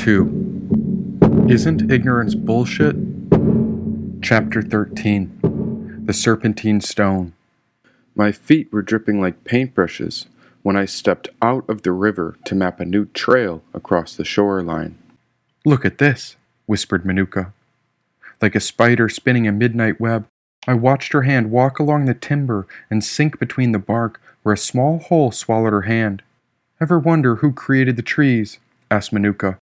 2. Isn't Ignorance Bullshit? Chapter 13. The Serpentine Stone. My feet were dripping like paintbrushes when I stepped out of the river to map a new trail across the shoreline. "Look at this," whispered Manuka. Like a spider spinning a midnight web, I watched her hand walk along the timber and sink between the bark where a small hole swallowed her hand. "Ever wonder who created the trees?" asked Manuka.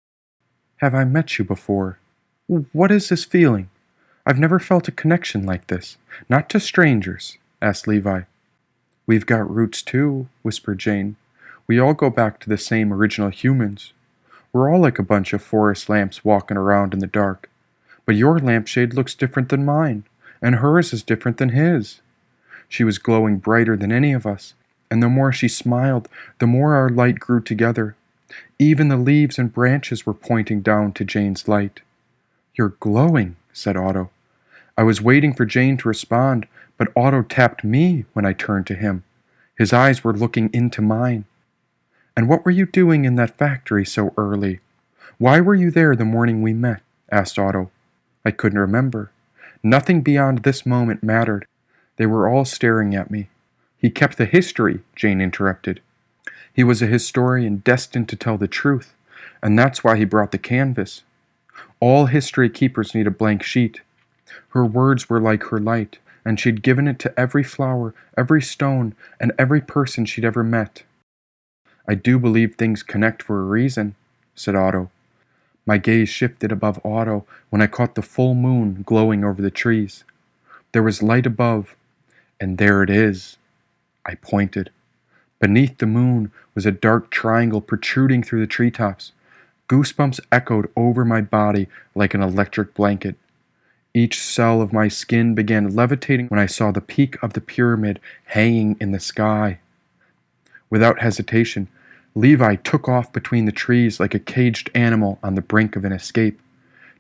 "Have I met you before? What is this feeling? I've never felt a connection like this. Not to strangers," asked Levi. "We've got roots too," whispered Jane. "We all go back to the same original humans. We're all like a bunch of forest lamps walking around in the dark. But your lampshade looks different than mine, and hers is different than his." She was glowing brighter than any of us, and the more she smiled, the more our light grew together. Even the leaves and branches were pointing down to Jane's light. "You're glowing," said Otto. I was waiting for Jane to respond, but Otto tapped me when I turned to him. His eyes were looking into mine. "And what were you doing in that factory so early? Why were you there the morning we met?" asked Otto. I couldn't remember. Nothing beyond this moment mattered. They were all staring at me. "He kept the history," Jane interrupted. "He was a historian destined to tell the truth, and that's why he brought the canvas. All history keepers need a blank sheet. Her words were like her light, and she'd given it to every flower, every stone, and every person she'd ever met." "I do believe things connect for a reason," said Otto. My gaze shifted above Otto when I caught the full moon glowing over the trees. There was light above, and there it is. I pointed. Beneath the moon was a dark triangle protruding through the treetops. Goosebumps echoed over my body like an electric blanket. Each cell of my skin began levitating when I saw the peak of the pyramid hanging in the sky. Without hesitation, Levi took off between the trees like a caged animal on the brink of an escape.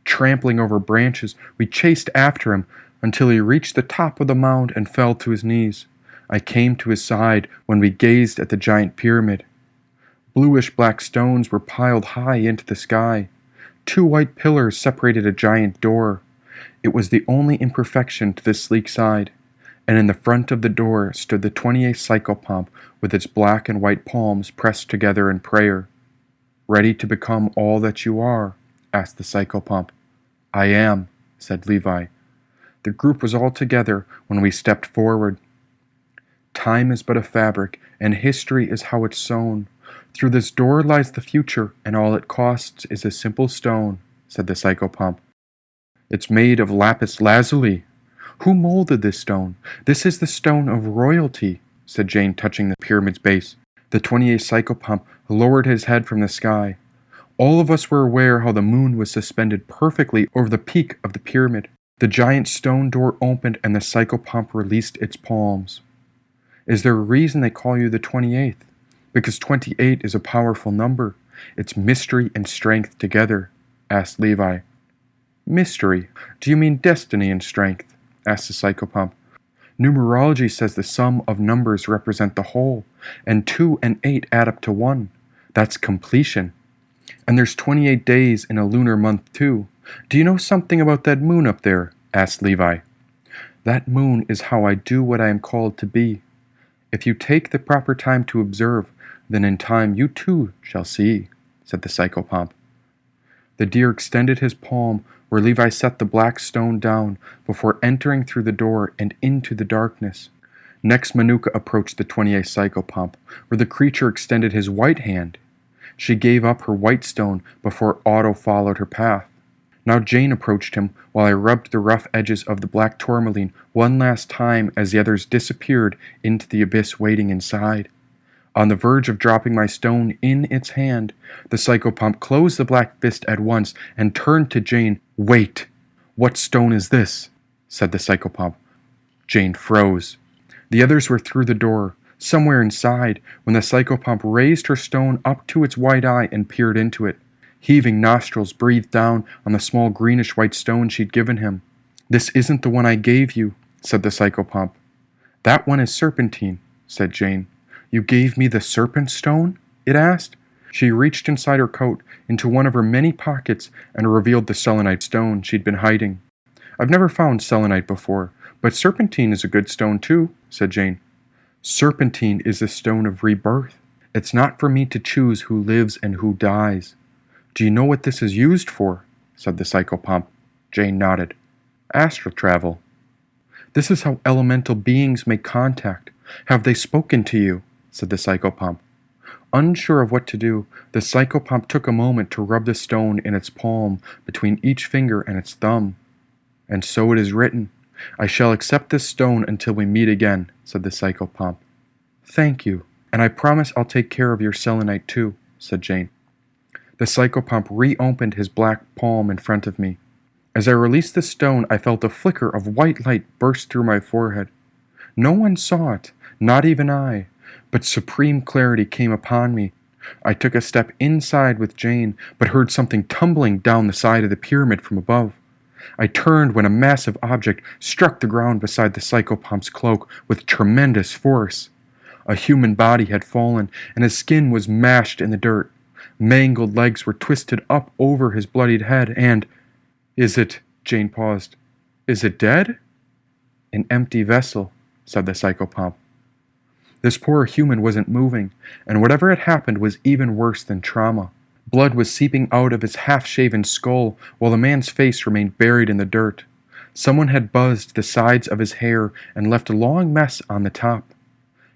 Trampling over branches, we chased after him until he reached the top of the mound and fell to his knees. I came to his side when we gazed at the giant pyramid. Bluish-black stones were piled high into the sky. 2 white pillars separated a giant door. It was the only imperfection to this sleek side, and in the front of the door stood the 28th psychopomp with its black and white palms pressed together in prayer. "Ready to become all that you are?" asked the psychopomp. "I am," said Levi. The group was all together when we stepped forward. "Time is but a fabric, and history is how it's sewn. Through this door lies the future, and all it costs is a simple stone," said the psychopomp. "It's made of lapis lazuli. Who molded this stone? This is the stone of royalty," said Jane, touching the pyramid's base. The 28th psychopomp lowered his head from the sky. All of us were aware how the moon was suspended perfectly over the peak of the pyramid. The giant stone door opened and the psychopomp released its palms. "Is there a reason they call you the 28th? Because 28 is a powerful number. It's mystery and strength together," asked Levi. "Mystery? Do you mean destiny and strength?" asked the psychopomp. "Numerology says the sum of numbers represent the whole, and 2 and 8 add up to 1. That's completion. And there's 28 days in a lunar month too. Do you know something about that moon up there?" asked Levi. "That moon is how I do what I am called to be. If you take the proper time to observe, then in time you too shall see," said the psychopomp. The deer extended his palm where Levi set the black stone down before entering through the door and into the darkness. Next, Manuka approached the 28th psychopomp, where the creature extended his white hand. She gave up her white stone before Otto followed her path. Now Jane approached him while I rubbed the rough edges of the black tourmaline one last time as the others disappeared into the abyss waiting inside. On the verge of dropping my stone in its hand, the psychopomp closed the black fist at once and turned to Jane. "Wait! What stone is this?" said the psychopomp. Jane froze. The others were through the door, somewhere inside, when the psychopomp raised her stone up to its white eye and peered into it. Heaving nostrils breathed down on the small greenish-white stone she'd given him. "This isn't the one I gave you," said the psychopomp. "That one is serpentine," said Jane. "You gave me the serpent stone?" it asked. She reached inside her coat into one of her many pockets and revealed the selenite stone she'd been hiding. "I've never found selenite before, but serpentine is a good stone too," said Jane. "Serpentine is the stone of rebirth. It's not for me to choose who lives and who dies." "Do you know what this is used for?" said the psychopomp. Jane nodded. "Astral travel." "This is how elemental beings make contact. Have they spoken to you?" said the psychopomp. Unsure of what to do, the psychopomp took a moment to rub the stone in its palm between each finger and its thumb. "And so it is written. I shall accept this stone until we meet again," said the psychopomp. "Thank you, and I promise I'll take care of your selenite too," said Jane. The psychopomp reopened his black palm in front of me. As I released the stone, I felt a flicker of white light burst through my forehead. No one saw it, not even I, but supreme clarity came upon me. I took a step inside with Jane, but heard something tumbling down the side of the pyramid from above. I turned when a massive object struck the ground beside the psychopomp's cloak with tremendous force. A human body had fallen, and his skin was mashed in the dirt. Mangled legs were twisted up over his bloodied head, and... "Is it," Jane paused, "is it dead?" "An empty vessel," said the psychopomp. This poor human wasn't moving, and whatever had happened was even worse than trauma. Blood was seeping out of his half-shaven skull, while the man's face remained buried in the dirt. Someone had buzzed the sides of his hair and left a long mess on the top.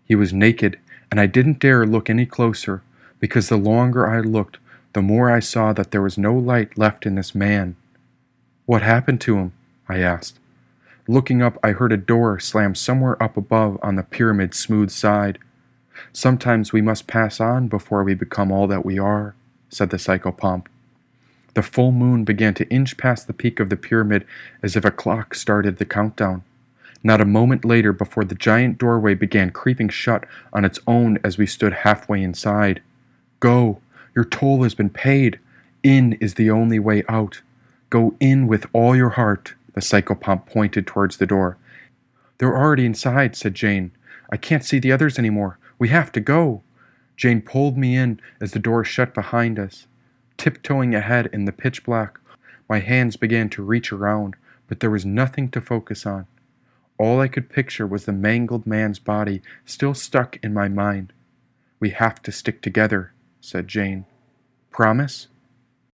He was naked, and I didn't dare look any closer, because the longer I looked, the more I saw that there was no light left in this man. "What happened to him?" I asked. Looking up, I heard a door slam somewhere up above on the pyramid's smooth side. "Sometimes we must pass on before we become all that we are," said the psychopomp. The full moon began to inch past the peak of the pyramid as if a clock started the countdown. Not a moment later before the giant doorway began creeping shut on its own as we stood halfway inside. "Go! Your toll has been paid. In is the only way out. Go in with all your heart." The psychopomp pointed towards the door. "They're already inside," said Jane. "I can't see the others anymore. We have to go." Jane pulled me in as the door shut behind us. Tiptoeing ahead in the pitch black, my hands began to reach around, but there was nothing to focus on. All I could picture was the mangled man's body still stuck in my mind. "We have to stick together," said Jane. "Promise?"